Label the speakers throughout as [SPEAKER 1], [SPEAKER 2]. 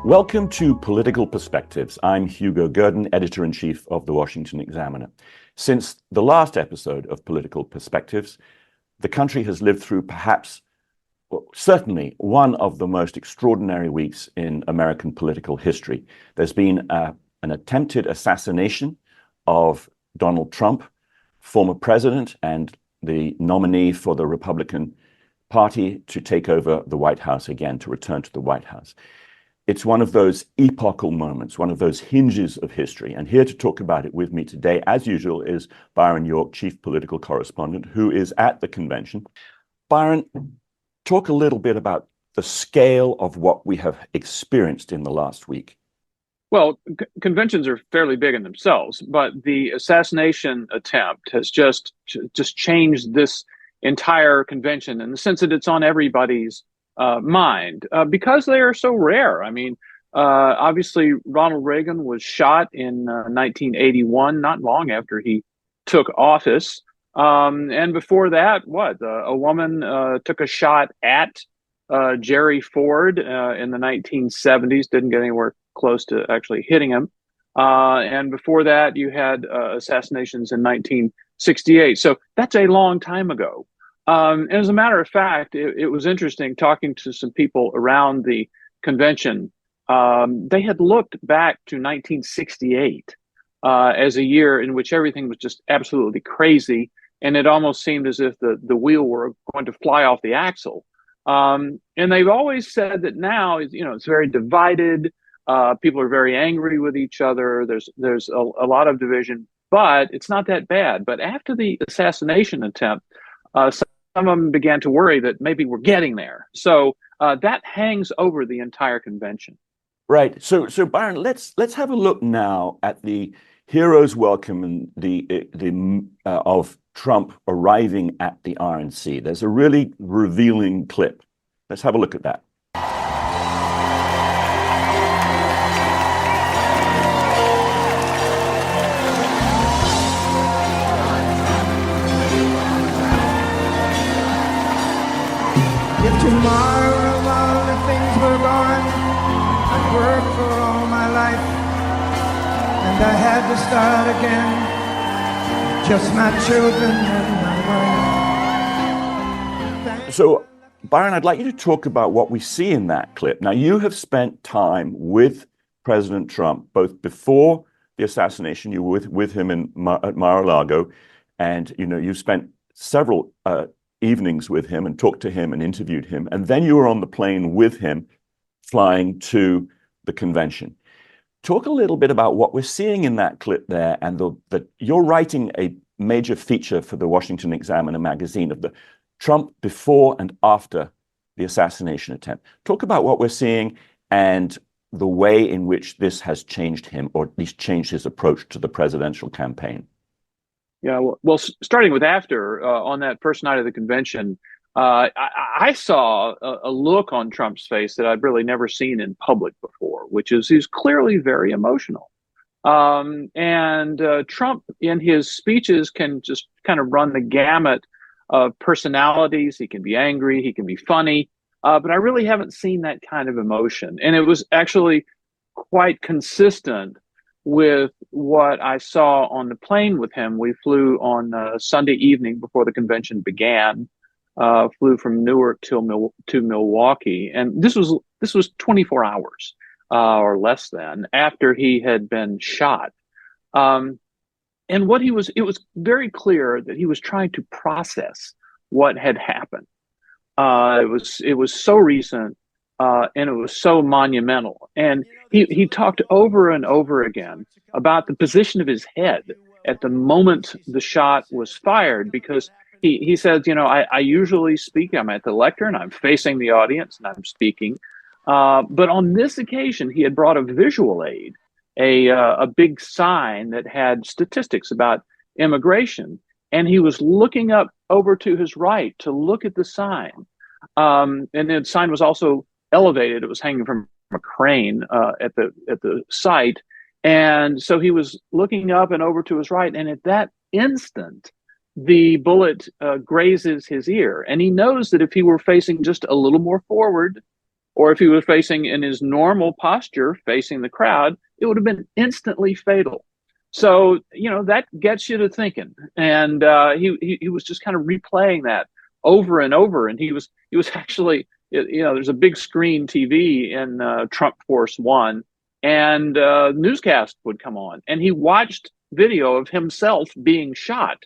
[SPEAKER 1] Welcome to Political Perspectives. I'm Hugo Gurdon, Editor-in-Chief of the Washington Examiner. Since the last episode of Political Perspectives, the country has lived through perhaps, certainly, one of the most extraordinary weeks in American political history. There's been an attempted assassination of Donald Trump, former president and the nominee for the Republican Party to take over the White House again, to return to the White House. It's one of those epochal moments, one of those hinges of history. And here to talk about it with me today, as usual, is Byron York, Chief Political Correspondent, who is at the convention. Byron, talk a little bit about the scale of what we have experienced in the last week.
[SPEAKER 2] Well, conventions are fairly big in themselves, but the assassination attempt has just changed this entire convention in the sense that it's on everybody's mind because they are so rare. I mean, obviously, Ronald Reagan was shot in 1981, not long after he took office. And before that, a woman took a shot at Jerry Ford in the 1970s, didn't get anywhere close to actually hitting him. And before that, you had assassinations in 1968. So that's a long time ago. And as a matter of fact, it was interesting talking to some people around the convention. They had looked back to 1968 as a year in which everything was just absolutely crazy. And it almost seemed as if the wheel were going to fly off the axle. And they've always said that now, it's very divided. People are very angry with each other. There's a lot of division, but it's not that bad. But after the assassination attempt, some of them began to worry that maybe we're getting there. So that hangs over the entire convention.
[SPEAKER 1] Right. So Byron, let's have a look now at the hero's welcome and of Trump arriving at the RNC. There's a really revealing clip. Let's have a look at that.
[SPEAKER 3] If tomorrow all the things were gone, I'd worked for all my life, and I had to start again, just my children and my wife. So, Byron, I'd like you to talk about what we see in that clip. Now, you have spent time with President Trump, both before the assassination, you were with him at Mar-a-Lago, and you spent several evenings with him and talked to him and interviewed him. And then you were on the plane with him flying to the convention. Talk a little bit about what we're seeing in that clip there, and that you're writing a major feature for the Washington Examiner magazine of the Trump before and after the assassination attempt. Talk about what we're seeing and the way in which this has changed him, or at least changed his approach to the presidential campaign.
[SPEAKER 2] Yeah, well, starting with after, on that first night of the convention, I saw a look on Trump's face that I'd really never seen in public before, which is he's clearly very emotional. And Trump, in his speeches, can just kind of run the gamut of personalities. He can be angry, he can be funny, but I really haven't seen that kind of emotion. And it was actually quite consistent with what I saw on the plane with him. We flew on Sunday evening before the convention began, flew from Newark to Milwaukee. And this was 24 hours or less than after he had been shot. And it was very clear that he was trying to process what had happened. It was so recent. And it was so monumental. And he talked over and over again about the position of his head at the moment the shot was fired, because he says, I usually speak, I'm at the lectern, I'm facing the audience, and I'm speaking. But on this occasion, he had brought a visual aid, a big sign that had statistics about immigration. And he was looking up over to his right to look at the sign. And the sign was also elevated. It was hanging from a crane at the site. And so he was looking up and over to his right. And at that instant, the bullet grazes his ear. And he knows that if he were facing just a little more forward, or if he was facing in his normal posture, facing the crowd, it would have been instantly fatal. So, that gets you to thinking. And he was just kind of replaying that over and over. And he was actually, there's a big screen TV in Trump Force One, and newscast would come on, and he watched video of himself being shot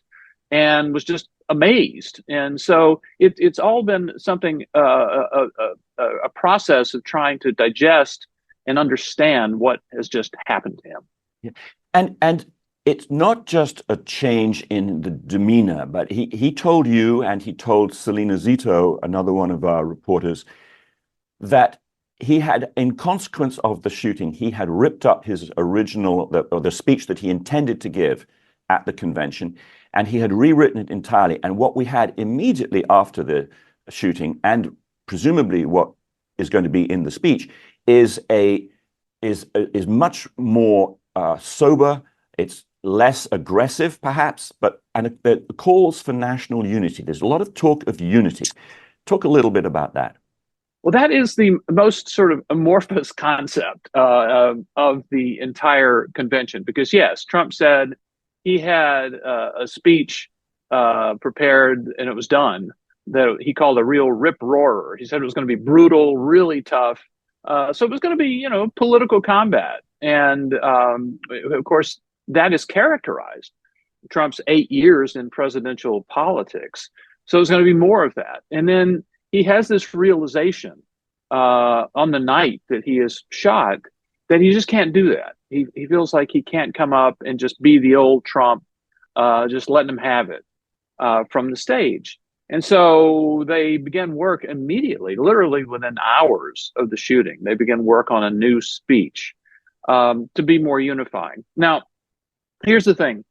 [SPEAKER 2] and was just amazed. And so it's all been something, a process of trying to digest and understand what has just happened to him.
[SPEAKER 1] Yeah. And it's not just a change in the demeanor, but he told you, and he told Selena Zito, another one of our reporters, that he had, in consequence of the shooting, he had ripped up his original, the speech that he intended to give at the convention, and he had rewritten it entirely. And what we had immediately after the shooting, and presumably what is going to be in the speech, is much more sober. It's less aggressive, perhaps, and it calls for national unity. There's a lot of talk of unity. Talk a little bit about that.
[SPEAKER 2] Well, that is the most sort of amorphous concept of the entire convention, because yes, Trump said he had a speech prepared and it was done that he called a real rip-roarer. He said it was going to be brutal, really tough. So it was going to be, political combat. And of course, that is characterized Trump's 8 years in presidential politics. So it's going to be more of that. And then he has this realization on the night that he is shot that he just can't do that. He feels like he can't come up and just be the old Trump, just letting him have it from the stage. And so they began work immediately, literally within hours of the shooting. They began work on a new speech to be more unifying. Now, here's the thing.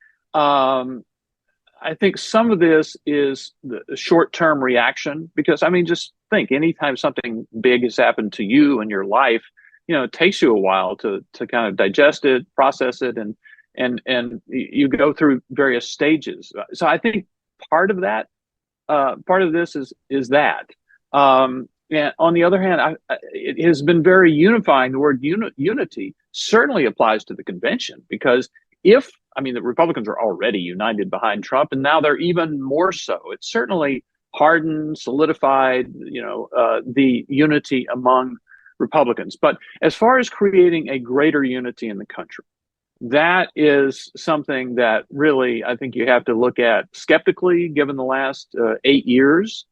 [SPEAKER 2] I think some of this is the short-term reaction, because, just think, anytime something big has happened to you in your life, it takes you a while to kind of digest it, process it, and you go through various stages. So I think part of that, part of this is that. And on the other hand, it has been very unifying. The word unity certainly applies to the convention, because the Republicans are already united behind Trump, and now they're even more so. It certainly hardened, solidified, the unity among Republicans. But as far as creating a greater unity in the country, that is something that really I think you have to look at skeptically, given the last 8 years.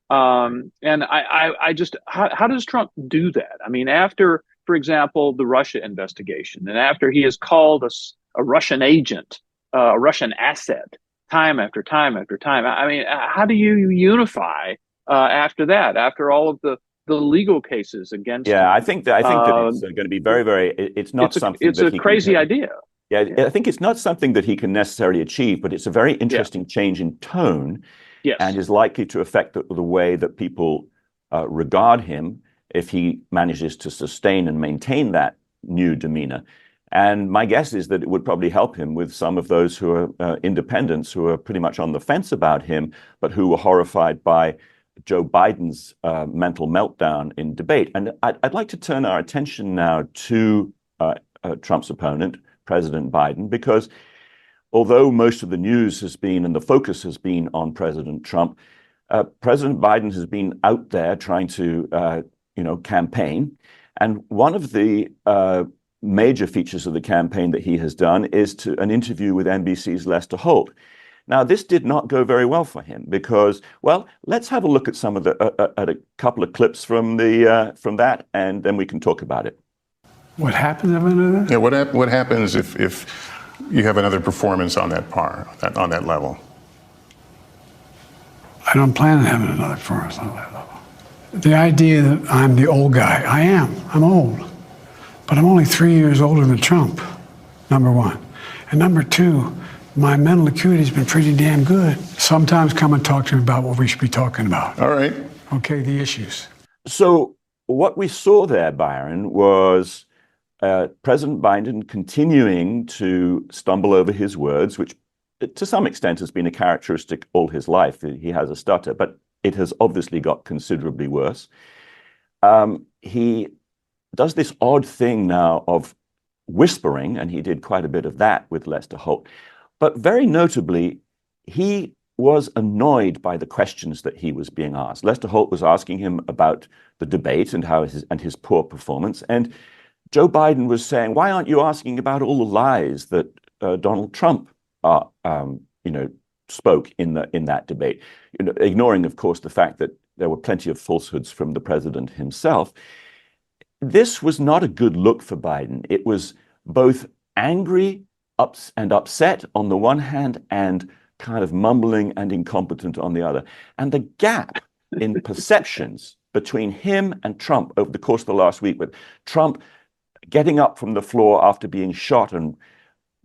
[SPEAKER 2] And I just, how does Trump do that? After, for example, the Russia investigation, and after he has called a Russian agent, a Russian asset, time after time after time. How do you unify after that? After all of the legal cases against him?
[SPEAKER 1] I think that it's going to be very, very. It's not something.
[SPEAKER 2] It's a crazy idea.
[SPEAKER 1] Yeah, I think it's not something that he can necessarily achieve, but it's a very interesting change in tone, and is likely to affect the way that people regard him if he manages to sustain and maintain that new demeanor. And my guess is that it would probably help him with some of those who are independents, who are pretty much on the fence about him, but who were horrified by Joe Biden's mental meltdown in debate. And I'd like to turn our attention now to Trump's opponent, President Biden, because although most of the news has been and the focus has been on President Trump, President Biden has been out there trying to, campaign. And one of the major features of the campaign that he has done is an interview with NBC's Lester Holt. Now, this did not go very well for him because, well, let's have a look at some of at a couple of clips from that, and then we can talk about it.
[SPEAKER 4] What happens if another?
[SPEAKER 5] Yeah, what happens if you have another performance on that on that level?
[SPEAKER 4] I don't plan on having another performance on that level. The idea that I'm the old guy, I am. I'm old. But I'm only 3 years older than Trump, number one. And number two, my mental acuity's been pretty damn good. Sometimes come and talk to me about what we should be talking about.
[SPEAKER 5] All right.
[SPEAKER 4] Okay, the issues.
[SPEAKER 1] So what we saw there, Byron, was President Biden continuing to stumble over his words, which to some extent has been a characteristic all his life. He has a stutter, but it has obviously got considerably worse.
[SPEAKER 3] he does this odd thing now of whispering, and he did quite a bit of that with Lester Holt. But very notably, he was annoyed by the questions that he was being asked. Lester Holt was asking him about the debate and his poor performance, and Joe Biden was saying, "Why aren't you asking about all the lies that Donald Trump, spoke in that debate?" Ignoring, of course, the fact that there were plenty of falsehoods from the president himself. This was not a good look for Biden. It was both angry and upset on the one hand, and kind of mumbling and incompetent on the other. And the gap in perceptions between him and Trump over the course of the last week, with Trump getting up from the floor after being shot and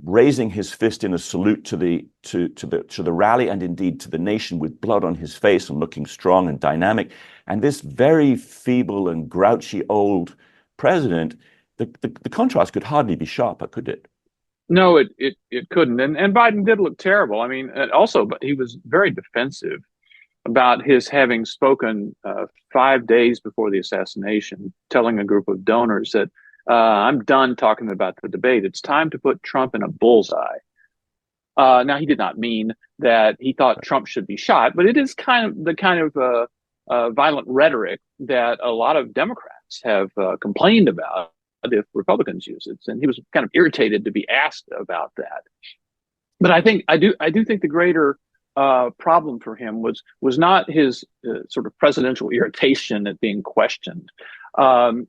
[SPEAKER 3] raising his fist in a salute to the rally, and indeed to the nation, with blood on his face and looking strong and dynamic, and this very feeble and grouchy old president, the contrast could hardly be sharper, could it?
[SPEAKER 2] No, it couldn't. And Biden did look terrible. I mean, also, but he was very defensive about his having spoken 5 days before the assassination, telling a group of donors that I'm done talking about the debate. It's time to put Trump in a bullseye. Now, he did not mean that he thought Trump should be shot, but it is the kind of violent rhetoric that a lot of Democrats have complained about if Republicans use it. And he was kind of irritated to be asked about that. But I do think the greater problem for him was not his sort of presidential irritation at being questioned.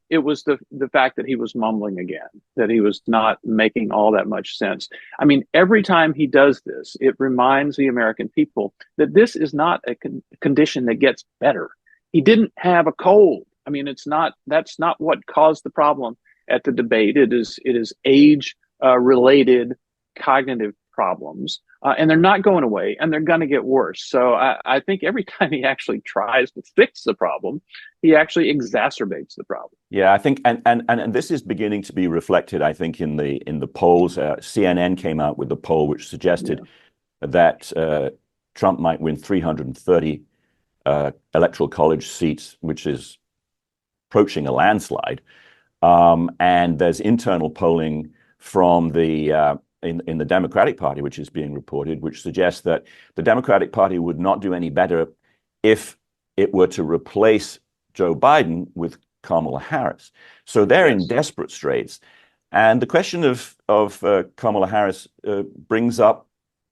[SPEAKER 2] It was the fact that he was mumbling again, that he was not making all that much sense. I mean, every time he does this, it reminds the American people that this is not a condition that gets better. He didn't have a cold. I mean, that's not what caused the problem at the debate. It is age related cognitive problems, and they're not going away, and they're going to get worse. So I think every time he actually tries to fix the problem, he actually exacerbates the problem.
[SPEAKER 3] Yeah, I think, and this is beginning to be reflected, I think, in the polls. CNN came out with a poll which suggested that Trump might win 330 electoral college seats, which is approaching a landslide. And there's internal polling from in the Democratic Party, which is being reported, which suggests that the Democratic Party would not do any better if it were to replace Joe Biden with Kamala Harris. So they're in desperate straits. And the question of Kamala Harris brings up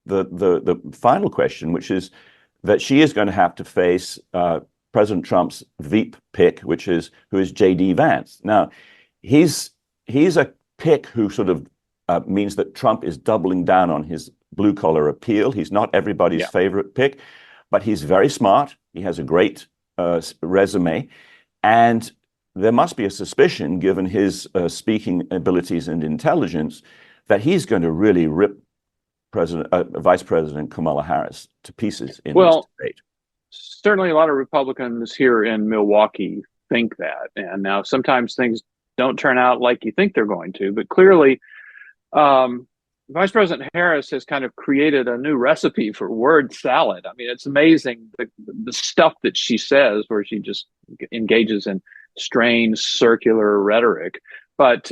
[SPEAKER 3] the final question, which is that she is going to have to face President Trump's Veep pick, who is J.D. Vance. Now, he's a pick who sort of means that Trump is doubling down on his blue-collar appeal. He's not everybody's favorite pick, but he's very smart. He has a great resume. And there must be a suspicion, given his speaking abilities and intelligence, that he's going to really rip Vice President Kamala Harris to pieces in this debate.
[SPEAKER 2] Certainly a lot of Republicans here in Milwaukee think that. And now sometimes things don't turn out like you think they're going to, but clearly Vice President Harris has kind of created a new recipe for word salad. I mean, it's amazing the stuff that she says, where she just engages in strange circular rhetoric. But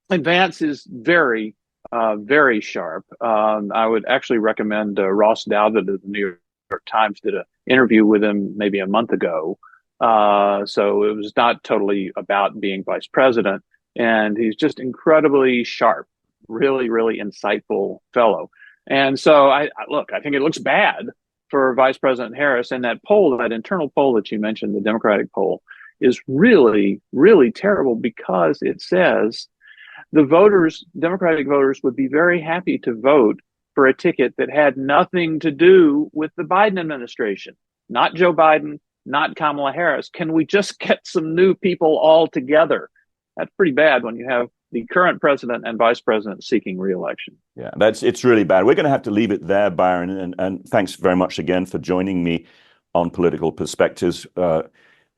[SPEAKER 2] Vance is very, very sharp. I would actually recommend Ross Dowd of the New York Times did an interview with him maybe a month ago. So it was not totally about being vice president. And he's just incredibly sharp, really, really insightful fellow. And so I think it looks bad for Vice President Harris. And that poll, that internal poll that you mentioned, the Democratic poll, is really, really terrible, because it says Democratic voters would be very happy to vote for a ticket that had nothing to do with the Biden administration, not Joe Biden, not Kamala Harris. Can we just get some new people all together? That's pretty bad when you have the current president and vice president seeking re-election.
[SPEAKER 3] Yeah, it's really bad. We're going to have to leave it there, Byron. And thanks very much again for joining me on Political Perspectives.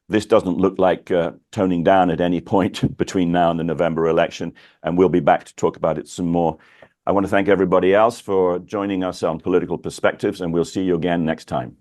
[SPEAKER 3] This doesn't look like toning down at any point between now and the November election, and we'll be back to talk about it some more. I want to thank everybody else for joining us on Political Perspectives, and we'll see you again next time.